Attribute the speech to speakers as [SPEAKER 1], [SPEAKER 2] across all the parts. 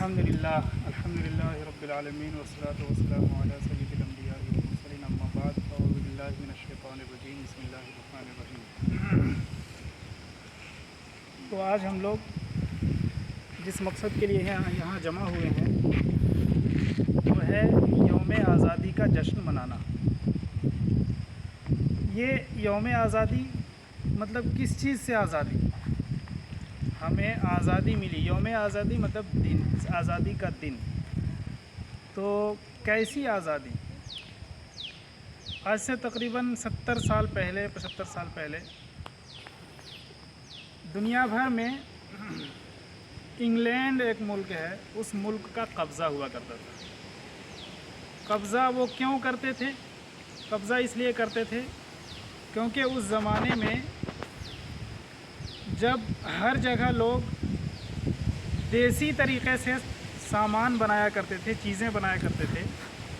[SPEAKER 1] अल्हम्दुलिल्लाह रब्बिल आलमीन वस्सलातु वस्सलामु अला सय्यिदिल अंबिया वल मुरसलीन अम्मा बाद अऊज़ु बिल्लाहि मिनश शैतानिर रजीम बिस्मिल्लाहिर रहमानिर रहीम। तो आज हम लोग जिस मकसद के लिए यहाँ जमा हुए हैं वो है यौम आज़ादी का जश्न मनाना। ये यौम आज़ादी मतलब किस चीज़ से आज़ादी, हमें आज़ादी मिली। यौम आज़ादी मतलब दिन, आज़ादी का दिन। तो कैसी आज़ादी? आज से तकरीबन 75 साल पहले दुनिया भर में इंग्लैंड एक मुल्क है, उस मुल्क का कब्ज़ा हुआ करता था। कब्ज़ा वो क्यों करते थे? कब्ज़ा इसलिए करते थे क्योंकि उस ज़माने में जब हर जगह लोग देसी तरीक़े से सामान बनाया करते थे, चीज़ें बनाया करते थे।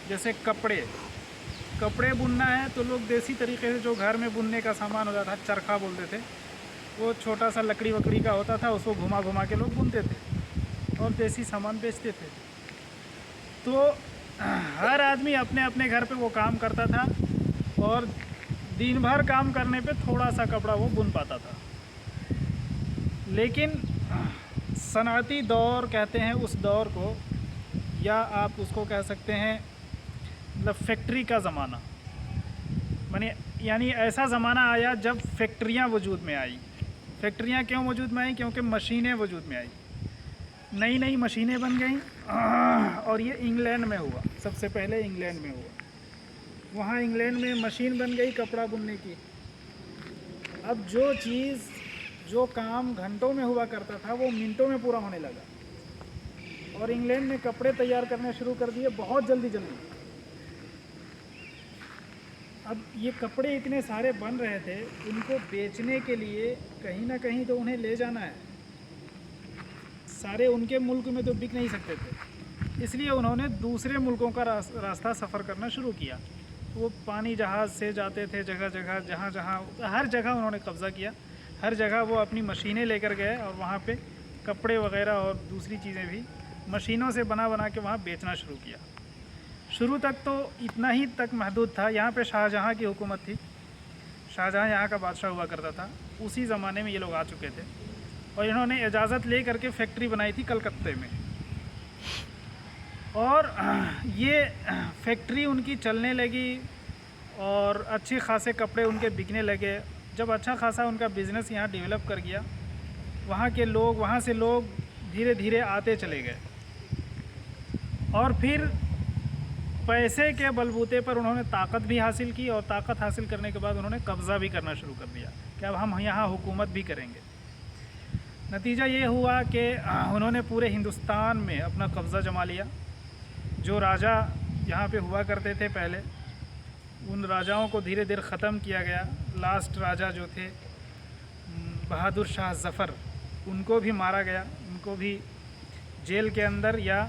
[SPEAKER 1] जैसे कपड़े बुनना है तो लोग देसी तरीक़े से जो घर में बुनने का सामान होता था, चरखा बोलते थे, वो छोटा सा लकड़ी वकड़ी का होता था, उसको घुमा घुमा के लोग बुनते थे और देसी सामान बेचते थे। तो हर आदमी अपने अपने घर पे वो काम करता था और दिन भर काम करने पे थोड़ा सा कपड़ा वो बुन पाता था। लेकिन सनअती दौर कहते हैं उस दौर को, या आप उसको कह सकते हैं मतलब फैक्ट्री का ज़माना। यानी ऐसा ज़माना आया जब फैक्ट्रियाँ वजूद में आई। फैक्ट्रियाँ क्यों वजूद में आई? क्योंकि मशीनें वजूद में आई, नई नई मशीनें बन गई। और ये इंग्लैंड में हुआ, सबसे पहले इंग्लैंड में हुआ। वहाँ इंग्लैंड में मशीन बन गई कपड़ा बुनने की। अब जो काम घंटों में हुआ करता था वो मिनटों में पूरा होने लगा और इंग्लैंड ने कपड़े तैयार करने शुरू कर दिए बहुत जल्दी। अब ये कपड़े इतने सारे बन रहे थे, उनको बेचने के लिए कहीं ना कहीं तो उन्हें ले जाना है। सारे उनके मुल्क में तो बिक नहीं सकते थे, इसलिए उन्होंने दूसरे मुल्कों का रास्ता सफ़र करना शुरू किया। वो पानी जहाज़ से जाते थे जगह जगह, हर जगह उन्होंने कब्ज़ा किया। हर जगह वो अपनी मशीनें लेकर गए और वहाँ पे कपड़े वग़ैरह और दूसरी चीज़ें भी मशीनों से बना के वहाँ बेचना शुरू किया। शुरू तक तो इतना ही तक महदूद था। यहाँ पे शाहजहाँ की हुकूमत थी, शाहजहाँ यहाँ का बादशाह हुआ करता था। उसी ज़माने में ये लोग आ चुके थे और इन्होंने इजाज़त ले करके फैक्ट्री बनाई थी कलकत्ते में। और ये फैक्ट्री उनकी चलने लगी और अच्छे खासे कपड़े उनके बिकने लगे। जब अच्छा खासा उनका बिज़नेस यहाँ डेवलप कर गया, वहाँ से लोग धीरे धीरे आते चले गए और फिर पैसे के बलबूते पर उन्होंने ताकत भी हासिल की और ताकत हासिल करने के बाद उन्होंने कब्ज़ा भी करना शुरू कर दिया कि अब हम यहाँ हुकूमत भी करेंगे। नतीजा ये हुआ कि उन्होंने पूरे हिंदुस्तान में अपना कब्ज़ा जमा लिया। जो राजा यहाँ पे हुआ करते थे पहले, उन राजाओं को धीरे धीरे ख़त्म किया गया। लास्ट राजा जो थे बहादुर शाह ज़फ़र, उनको भी मारा गया। उनको भी जेल के अंदर, या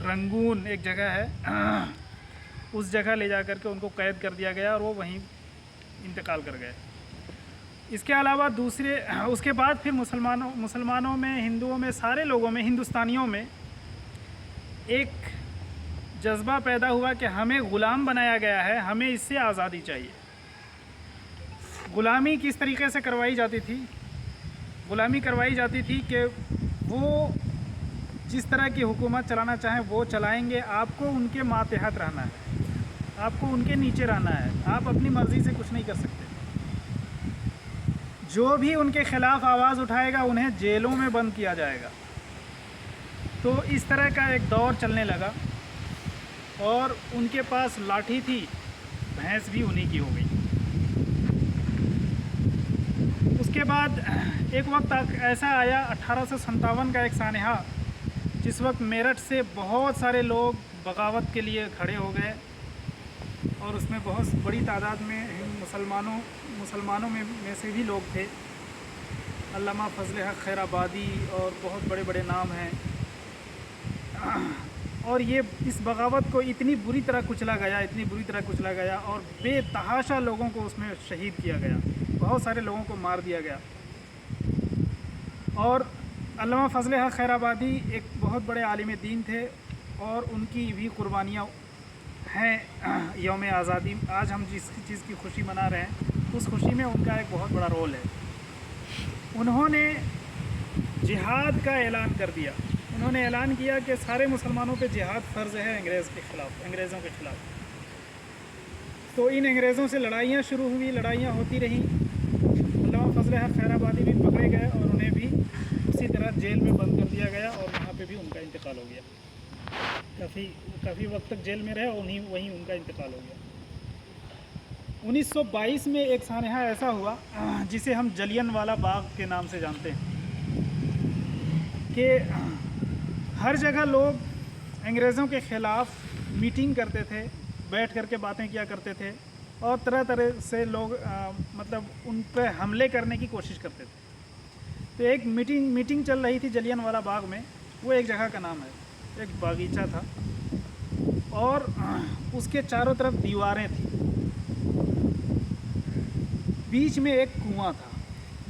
[SPEAKER 1] रंगून एक जगह है, उस जगह ले जा कर के उनको कैद कर दिया गया और वो वहीं इंतकाल कर गए। इसके अलावा उसके बाद फिर मुसलमानों में, हिंदुओं में, सारे लोगों में, हिंदुस्तानियों में एक जज्बा पैदा हुआ कि हमें ग़ुलाम बनाया गया है, हमें इससे आज़ादी चाहिए। ग़ुलामी किस तरीक़े से करवाई जाती थी? ग़ुलामी करवाई जाती थी कि वो जिस तरह की हुकूमत चलाना चाहें वो चलाएंगे, आपको उनके मातहत रहना है, आपको उनके नीचे रहना है, आप अपनी मर्ज़ी से कुछ नहीं कर सकते। जो भी उनके ख़िलाफ़ आवाज़ उठाएगा उन्हें जेलों में बंद किया जाएगा। तो इस तरह का एक दौर चलने लगा और उनके पास लाठी थी, भैंस भी उन्हीं की हो गई। उसके बाद एक वक्त ऐसा आया 1857 का एक सानहा, जिस वक्त मेरठ से बहुत सारे लोग बगावत के लिए खड़े हो गए और उसमें बहुत बड़ी तादाद में मुसलमानों में से भी लोग थे। अल्लामा फजल हक खैराबादी और बहुत बड़े बड़े नाम हैं। और ये इस बगावत को इतनी बुरी तरह कुचला गया और बेतहाशा लोगों को उसमें शहीद किया गया, बहुत सारे लोगों को मार दिया गया। और अल्लामा फ़ज़ल हक़ खैराबादी एक बहुत बड़े आलिम दीन थे और उनकी भी कुर्बानियाँ हैं यौम आज़ादी। आज हम जिस चीज़ की खुशी मना रहे हैं उस खुशी में उनका एक बहुत बड़ा रोल है। उन्होंने जिहाद का ऐलान कर दिया। उन्होंने ऐलान किया कि सारे मुसलमानों पे जिहाद फ़र्ज़ है अंग्रेज़ों के ख़िलाफ़। तो इन अंग्रेज़ों से लड़ाइयाँ शुरू हुई, लड़ाइयाँ होती रहीं। अल्लामा फ़ज़ल हक़ खैराबादी भी पकड़े गए और उन्हें भी उसी तरह जेल में बंद कर दिया गया और वहाँ पे भी उनका इंतकाल हो गया। काफ़ी वक्त तक जेल में रहे और वहीं उनका इंतकाल हो गया। 1922 में एक सानहा ऐसा हुआ जिसे हम जलियनवाला बाग के नाम से जानते हैं कि हर जगह लोग अंग्रेज़ों के ख़िलाफ़ मीटिंग करते थे, बैठ कर के बातें किया करते थे और तरह तरह से लोग मतलब उन पर हमले करने की कोशिश करते थे। तो एक मीटिंग चल रही थी जलियनवाला बाग में। वो एक जगह का नाम है, एक बागीचा था और उसके चारों तरफ दीवारें थी। बीच में एक कुआं था।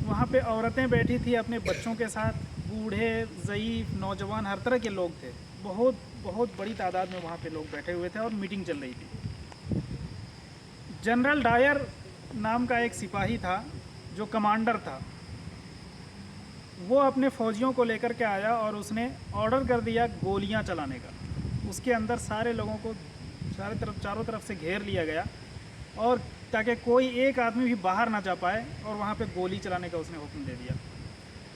[SPEAKER 1] वहाँ पे औरतें बैठी थी अपने बच्चों के साथ, बूढ़े, ज़ईफ़, नौजवान, हर तरह के लोग थे। बहुत बड़ी तादाद में वहाँ पे लोग बैठे हुए थे और मीटिंग चल रही थी। जनरल डायर नाम का एक सिपाही था जो कमांडर था। वो अपने फ़ौजियों को लेकर के आया और उसने ऑर्डर कर दिया गोलियां चलाने का। उसके अंदर सारे लोगों को चारों तरफ से घेर लिया गया और ताकि कोई एक आदमी भी बाहर ना जा पाए और वहाँ पे गोली चलाने का उसने हुक्म दे दिया।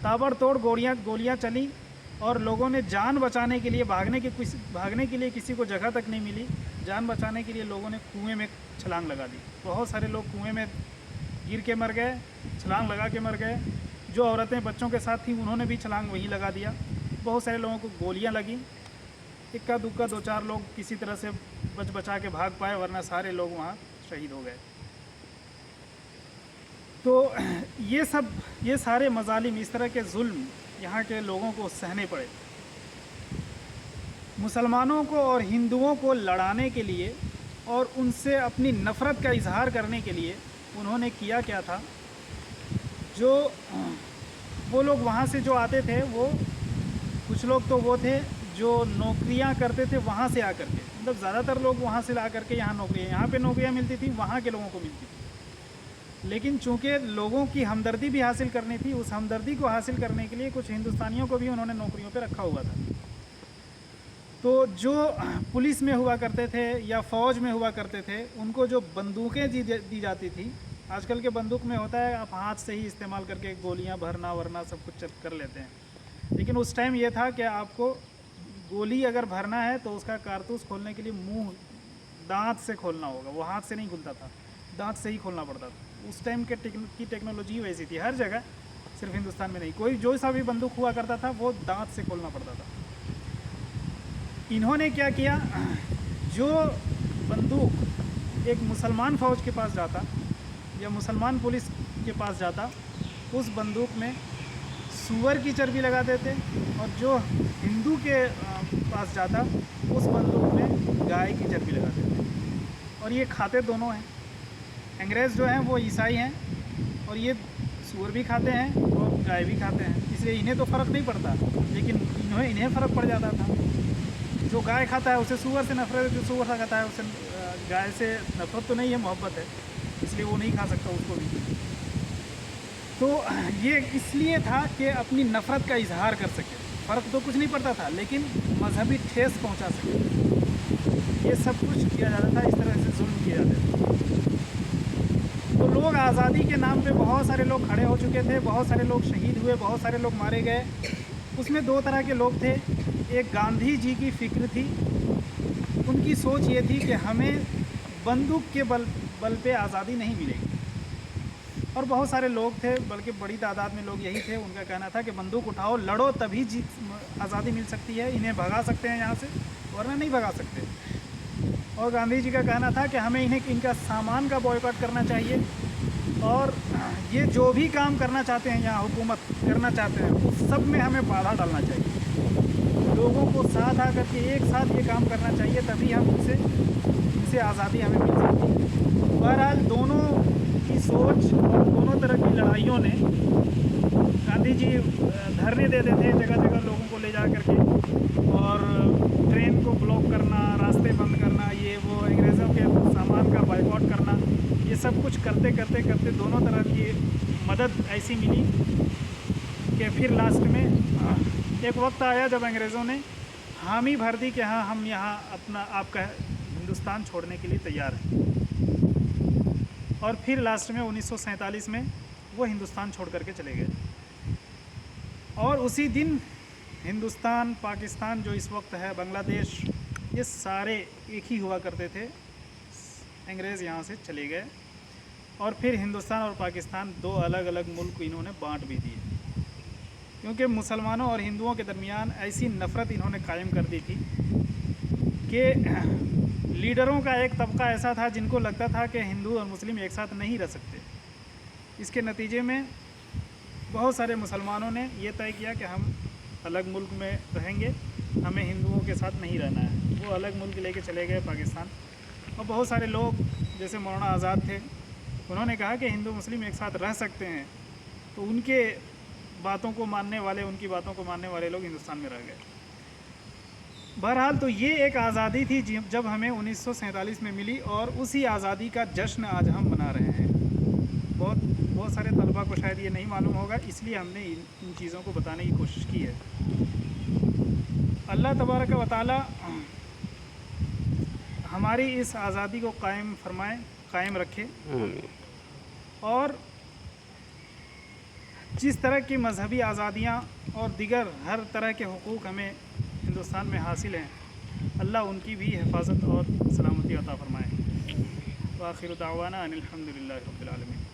[SPEAKER 1] ताबड़तोड़ गोलियां चली और लोगों ने जान बचाने के लिए भागने के लिए किसी को जगह तक नहीं मिली। जान बचाने के लिए लोगों ने कुएं में छलांग लगा दी। बहुत सारे लोग कुएं में गिर के मर गए, छलांग लगा के मर गए। जो औरतें बच्चों के साथ थी उन्होंने भी छलांग वहीं लगा दिया। बहुत सारे लोगों को गोलियां लगी। इक्का दुक्का 2-4 लोग किसी तरह से बचा के भाग पाए, वरना सारे लोग वहाँ शहीद हो गए। तो ये सारे मज़ालिम, इस तरह के जुल्म यहाँ के लोगों को सहने पड़े। मुसलमानों को और हिंदुओं को लड़ाने के लिए और उनसे अपनी नफ़रत का इजहार करने के लिए उन्होंने किया क्या था, वो लोग वहाँ से जो आते थे, वो कुछ लोग तो वो थे जो नौकरियाँ करते थे वहाँ से आकर के, मतलब ज़्यादातर लोग वहाँ से ला करके यहाँ पे नौकरियाँ मिलती थी, वहाँ के लोगों को मिलती थी। लेकिन चूँकि लोगों की हमदर्दी भी हासिल करनी थी, उस हमदर्दी को हासिल करने के लिए कुछ हिंदुस्तानियों को भी उन्होंने नौकरियों पे रखा हुआ था। तो जो पुलिस में हुआ करते थे या फ़ौज में हुआ करते थे, उनको जो बंदूकें दी जाती थी, आजकल के बंदूक में होता है आप हाथ से ही इस्तेमाल करके गोलियां भरना वरना सब कुछ कर लेते हैं, लेकिन उस टाइम ये था कि आपको गोली अगर भरना है तो उसका कारतूस खोलने के लिए मुंह दांत से खोलना होगा। वो हाथ से नहीं खुलता था, दांत से ही खोलना पड़ता था। उस टाइम की टेक्नोलॉजी वैसी थी, हर जगह, सिर्फ हिंदुस्तान में नहीं। कोई जो सा भी बंदूक हुआ करता था वो दांत से खोलना पड़ता था। इन्होंने क्या किया, जो बंदूक एक मुसलमान फ़ौज के पास जाता या मुसलमान पुलिस के पास जाता, उस बंदूक में सूअर की चर्बी लगा देते और जो हिंदू के पास जाता उस बंदूक में गाय की चर्बी लगा देते। और ये खाते दोनों हैं। अंग्रेज़ जो हैं वो ईसाई हैं और ये सूअर भी खाते हैं और गाय भी खाते हैं, इसलिए इन्हें तो फ़र्क नहीं पड़ता, लेकिन इन्हें फ़र्क पड़ जाता था। जो गाय खाता है उसे सूअर से नफरत है, जो सूअर खाता है उसे गाय से नफरत तो नहीं है, मोहब्बत है, इसलिए वो नहीं खा सकता उसको भी। तो ये इसलिए था कि अपनी नफ़रत का इजहार कर सके। फ़र्क तो कुछ नहीं पड़ता था, लेकिन मजहबी ठेस पहुंचा सके, ये सब कुछ किया जाता था। इस तरह से जुल्म किया जाता था। तो लोग आज़ादी के नाम पे बहुत सारे लोग खड़े हो चुके थे, बहुत सारे लोग शहीद हुए, बहुत सारे लोग मारे गए। उसमें 2 तरह के लोग थे। एक गांधी जी की फ़िक्र थी, उनकी सोच ये थी कि हमें बंदूक के बल पे आज़ादी नहीं मिलेगी। और बहुत सारे लोग थे, बल्कि बड़ी तादाद में लोग यही थे, उनका कहना था कि बंदूक उठाओ, लड़ो, तभी आज़ादी मिल सकती है, इन्हें भगा सकते हैं यहाँ से, वरना नहीं भगा सकते। और गांधी जी का कहना था कि हमें इनका सामान का बॉयकॉट करना चाहिए और ये जो भी काम करना चाहते हैं, यहाँ हुकूमत करना चाहते हैं, उस सब में हमें बाधा डालना चाहिए। लोगों को साफ कहा था करके एक साथ ये काम करना चाहिए, तभी हम इनसे आज़ादी हमें मिल सकती है। बहरहाल दोनों की सोच और दोनों तरह की लड़ाइयों ने, गांधी जी धरने देते थे जगह जगह लोगों को ले जा करके, और ट्रेन को ब्लॉक करना, रास्ते बंद करना, ये वो अंग्रेज़ों के सामान का बाइकआउट करना, ये सब कुछ करते करते करते दोनों तरह की मदद ऐसी मिली कि फिर लास्ट में एक वक्त आया जब अंग्रेज़ों ने हामी भर दी कि हाँ, हम यहाँ अपना आपका हिंदुस्तान छोड़ने के लिए तैयार हैं। और फिर लास्ट में 1947 में वो हिंदुस्तान छोड़ करके चले गए। और उसी दिन हिंदुस्तान, पाकिस्तान जो इस वक्त है, बांग्लादेश, ये सारे एक ही हुआ करते थे। अंग्रेज़ यहाँ से चले गए और फिर हिंदुस्तान और पाकिस्तान दो अलग अलग मुल्क इन्होंने बांट भी दिए, क्योंकि मुसलमानों और हिंदुओं के दरमियान ऐसी नफ़रत इन्होंने कायम कर दी थी कि लीडरों का एक तबका ऐसा था जिनको लगता था कि हिंदू और मुस्लिम एक साथ नहीं रह सकते। इसके नतीजे में बहुत सारे मुसलमानों ने ये तय किया कि हम अलग मुल्क में रहेंगे, हमें हिंदुओं के साथ नहीं रहना है। वो अलग मुल्क लेके चले गए पाकिस्तान। और बहुत सारे लोग जैसे मौलाना आज़ाद थे, उन्होंने कहा कि हिंदू मुस्लिम एक साथ रह सकते हैं, तो उनकी बातों को मानने वाले लोग हिंदुस्तान में रह गए। बहरहाल तो ये एक आज़ादी थी जब हमें 1947 में मिली, और उसी आज़ादी का जश्न आज हम मना रहे हैं। बहुत सारे तलबा को शायद ये नहीं मालूम होगा, इसलिए हमने इन चीज़ों को बताने की कोशिश की है। अल्लाह तबारक व तआला हमारी इस आज़ादी को कायम फरमाए, कायम रखे, और जिस तरह की मजहबी आज़ादियाँ और दिगर हर तरह के हुकूक़ हमें हिंदुस्तान में हासिल हैं, अल्लाह उनकी भी हिफाजत और सलामती अता फ़रमाए। व आखिर दावाना अनिल हम्दुलिल्लाहि रब्बिल आलमीन।